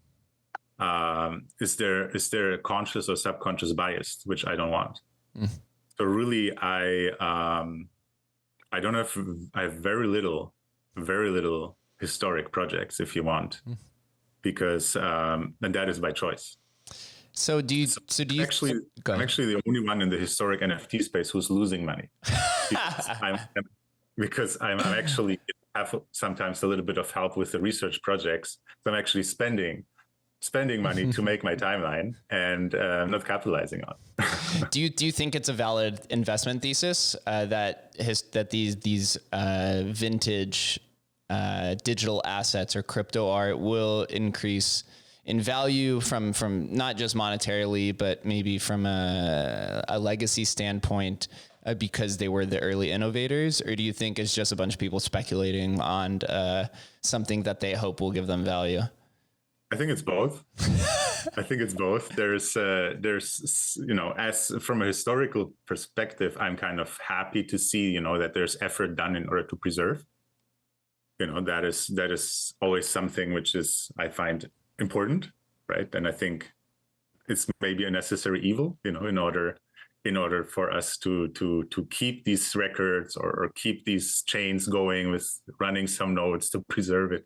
is there a conscious or subconscious bias which I don't want? So really I don't have. I have very little historic projects, if you want, because and that is by choice.
So do you?
I'm actually the only one in the historic NFT space who's losing money, because I'm actually have sometimes a little bit of help with the research projects. So I'm actually spending money to make my timeline and not capitalizing on.
Do you think it's a valid investment thesis that these vintage digital assets or crypto art will increase in value from not just monetarily, but maybe from a legacy standpoint because they were the early innovators? Or do you think it's just a bunch of people speculating on something that they hope will give them value?
I think it's both. There's as from a historical perspective, I'm kind of happy to see, that there's effort done in order to preserve. That is always something which is, I find, important, right? And I think it's maybe a necessary evil, in order for us to keep these records or keep these chains going with running some nodes to preserve it.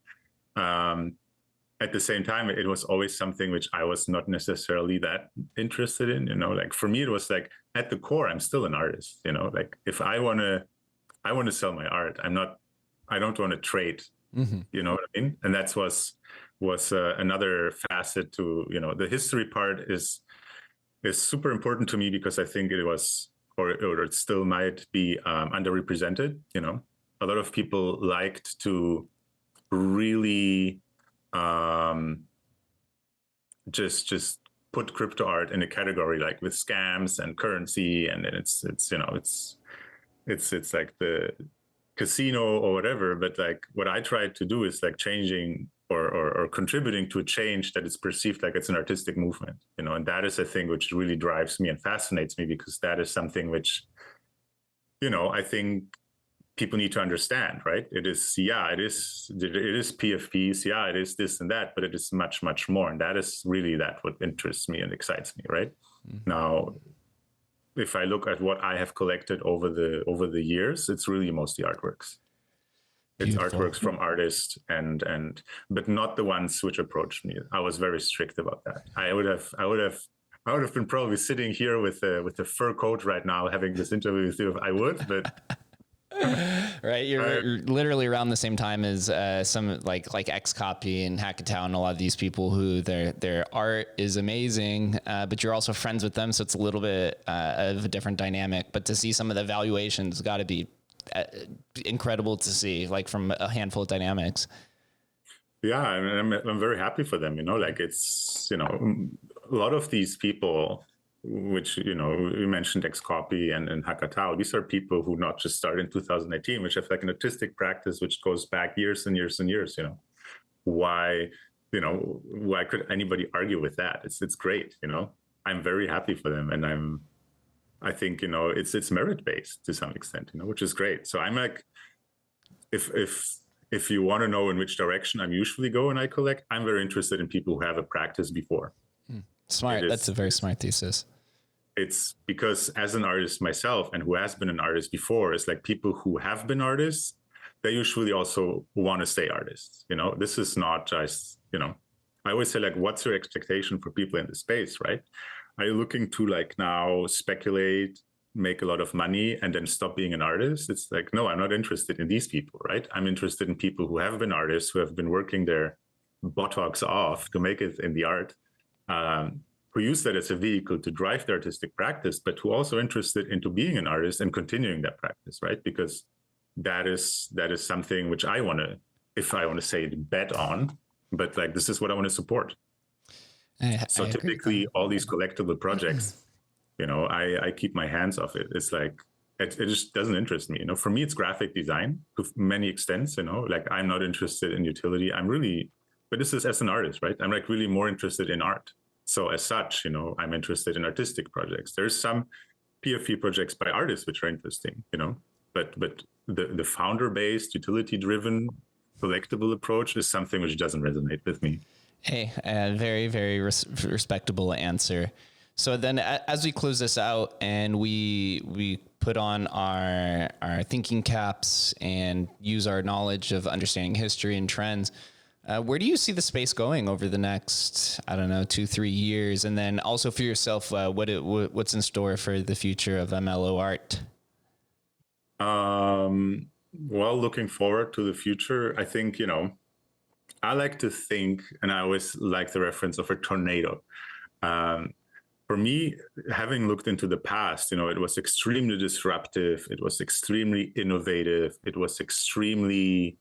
At the same time, it was always something which I was not necessarily that interested in, like for me, it was like at the core, I'm still an artist, like if I want to sell my art, I don't want to trade, you know what I mean? And that was another facet to, the history part is super important to me because I think it was, or it still might be underrepresented. A lot of people liked to really just put crypto art in a category like with scams and currency, and then it's like the casino or whatever. But like what I tried to do is like changing or contributing to a change that is perceived like it's an artistic movement, and that is a thing which really drives me and fascinates me, because that is something which, I think people need to understand, right? It is PFPs, it is this and that, but it is much, much more. And that is really what interests me and excites me, right? Now, if I look at what I have collected over the years, it's really mostly artworks. Beautiful. It's artworks from artists but not the ones which approached me. I was very strict about that. I would have been probably sitting here with a fur coat right now having this interview with you if I would, but
right, you're literally around the same time as some like Xcopy and Hackatown and a lot of these people who their art is amazing, but you're also friends with them, so it's a little bit of a different dynamic. But to see some of the valuations got to be incredible to see, like from a handful of dynamics.
Yeah, I'm very happy for them. Like it's a lot of these people, which, you mentioned Xcopy and Hackatao. These are people who not just started in 2018, which have like an artistic practice which goes back years and years and years. Why could anybody argue with that? It's great. I'm very happy for them, and I think it's merit based to some extent. Which is great. So I'm like, if you want to know in which direction I'm usually go and I collect, I'm very interested in people who have a practice before.
Smart. That's a very smart thesis.
It's because as an artist myself, and who has been an artist before, it's like people who have been artists, they usually also want to stay artists. This is not just, I always say, like, what's your expectation for people in the space, right? Are you looking to like now speculate make a lot of money and then stop being an artist. It's like, no, I'm not interested in these people, right? I'm interested in people who have been artists, who have been working their buttocks off to make it in the art, who use that as a vehicle to drive their artistic practice, but who also interested into being an artist and continuing that practice, right? Because that is something which I want to, if I want to say it, bet on, but like, this is what I want to support. So typically all these collectible projects, you know, I keep my hands off it. It's like, it just doesn't interest me. You know, for me, it's graphic design to many extents, you know, like I'm not interested in utility. I'm really, but this is as an artist, right? I'm like really more interested in art. So as such, you know, I'm interested in artistic projects. There's some PFP projects by artists which are interesting, you know, but the founder-based, utility-driven, collectible approach is something which doesn't resonate with me.
Hey, very, very respectable answer. So then as we close this out and we put on our thinking caps and use our knowledge of understanding history and trends, where do you see the space going over the next, I don't know, 2-3 years? And then also for yourself, what's in store for the future of MLO art?
Well, looking forward to the future, I think, you know, I like to think, and I always like the reference of a tornado. For me, having looked into the past, you know, it was extremely disruptive. It was extremely innovative. It was extremely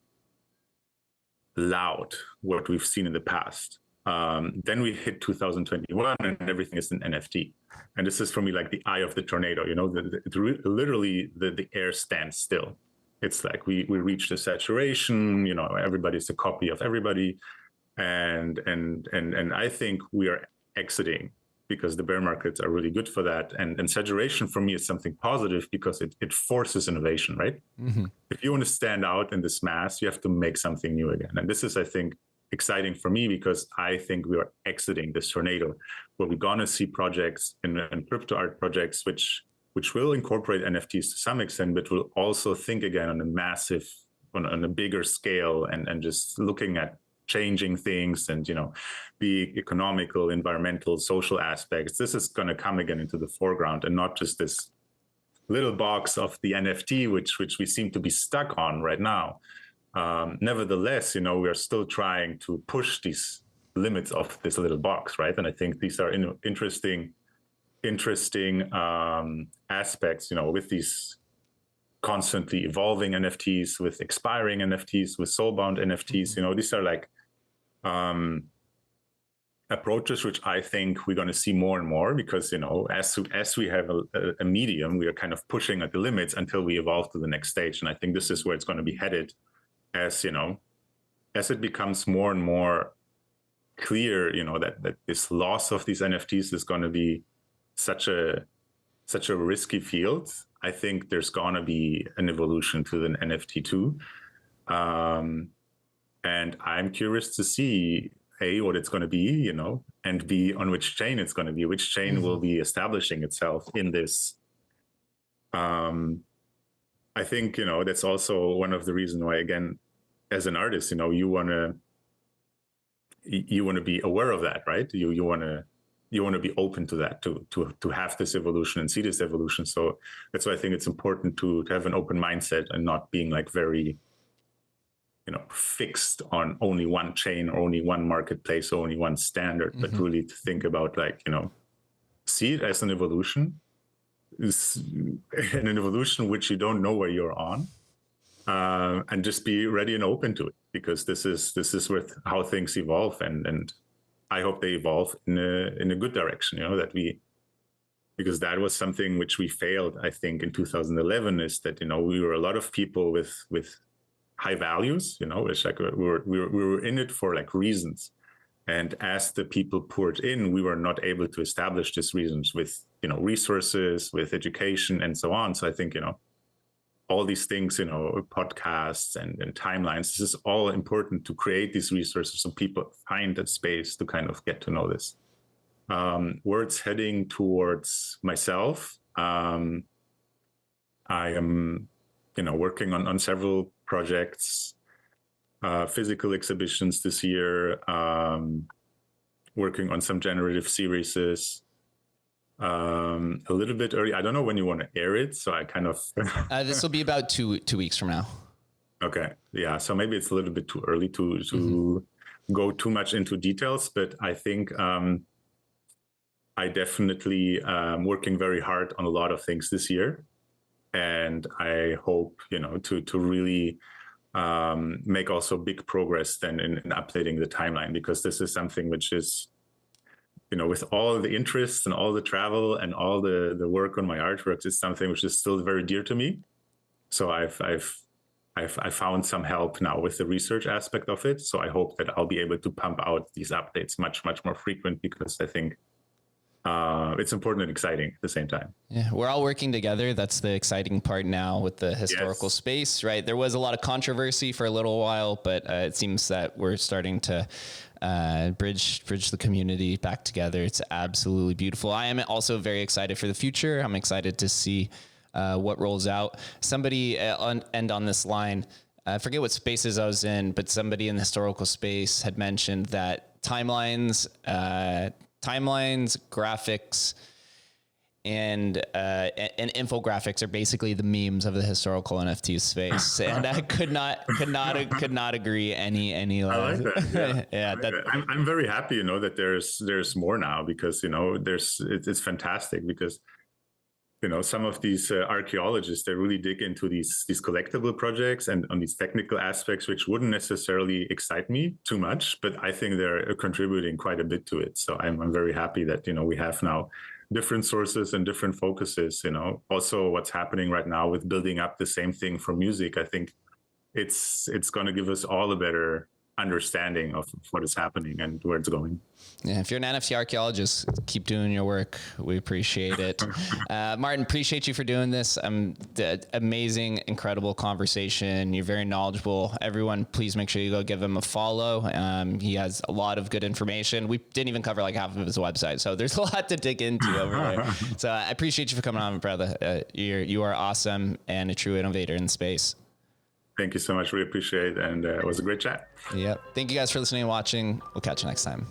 loud, what we've seen in the past. Then we hit 2021 and everything is an NFT. And this is for me like the eye of the tornado, you know, literally the air stands still. It's like we reached a saturation, you know, everybody's a copy of everybody. And I think we are exiting because the bear markets are really good for that. And saturation for me is something positive because it forces innovation, right? Mm-hmm. If you want to stand out in this mass, you have to make something new again. And this is, I think, exciting for me because I think we are exiting this tornado where we're going to see projects and crypto art projects, which will incorporate NFTs to some extent, but will also think again on a massive, on a bigger scale and just looking at changing things and, you know, the economical, environmental, social aspects. This is going to come again into the foreground and not just this little box of the NFT, which we seem to be stuck on right now. Nevertheless, you know, we are still trying to push these limits of this little box, right? And I think these are interesting aspects, you know, with these constantly evolving NFTs, with expiring NFTs, with soulbound NFTs. You know, these are like approaches which I think we're going to see more and more because, you know, as we have a medium, we are kind of pushing at the limits until we evolve to the next stage. And I think this is where it's going to be headed as, you know, as it becomes more and more clear, you know, that this loss of these NFTs is going to be such a risky field. I think there's going to be an evolution to the NFT too. And I'm curious to see A, what it's going to be, you know, and B, on which chain it's going to be, which chain will be establishing itself in this. I think, you know, that's also one of the reasons why, again, as an artist, you know, you want to be aware of that, right? You want to be open to that, to have this evolution and see this evolution. So that's why I think it's important to have an open mindset and not being like very, you know, fixed on only one chain or only one marketplace or only one standard, but really to think about like, you know, see it as an evolution, an evolution which you don't know where you're on, and just be ready and open to it because this is with how things evolve, and I hope they evolve in a good direction. You know, because that was something which we failed, I think, in 2011 is that, you know, we were a lot of people with high values, you know, it's like we were in it for like reasons. And as the people poured in, we were not able to establish these reasons with, you know, resources, with education and so on. So I think, you know, all these things, you know, podcasts and timelines, this is all important to create these resources so people find that space to kind of get to know this. Where it's heading towards myself, I am, you know, working on several projects, physical exhibitions this year, working on some generative series, A little bit early. I don't know when you want to air it, so I kind of.
This will be about 2 weeks from now.
Okay, yeah. So maybe it's a little bit too early to go too much into details, but I think I definitely working very hard on a lot of things this year, and I hope to really make also big progress then in updating the timeline, because this is something which is, with all the interests and all the travel and all the work on my artworks, it's something which is still very dear to me. So I found some help now with the research aspect of it. So I hope that I'll be able to pump out these updates much more frequent, because I think it's important and exciting at the same time.
Yeah, we're all working together. That's the exciting part now with the historical space, right? There was a lot of controversy for a little while, but it seems that we're starting to bridge the community back together. It's absolutely beautiful. I am also very excited for the future. I'm excited to see what rolls out. Somebody on this line, I forget what spaces I was in, but somebody in the historical space had mentioned that timelines, graphics, and infographics are basically the memes of the historical NFT space, and I could not agree any less.
I like that.
Yeah,
I'm very happy, that there's more now, because it's fantastic, because some of these archaeologists, they really dig into these collectible projects and on these technical aspects, which wouldn't necessarily excite me too much, but I think they're contributing quite a bit to it. So I'm very happy that we have now different sources and different focuses. Also what's happening right now with building up the same thing for music, I think it's going to give us all a better understanding of what is happening and where it's going.
Yeah, if you're an NFT archaeologist, keep doing your work. We appreciate it. Martin, appreciate you for doing this. Amazing, incredible conversation. You're very knowledgeable. Everyone, please make sure you go give him a follow. He has a lot of good information. We didn't even cover like half of his website, so there's a lot to dig into over there. So I appreciate you for coming on, brother. You are awesome and a true innovator in the space.
Thank you so much. Really appreciate it. And it was a great chat.
Yep. Thank you guys for listening and watching. We'll catch you next time.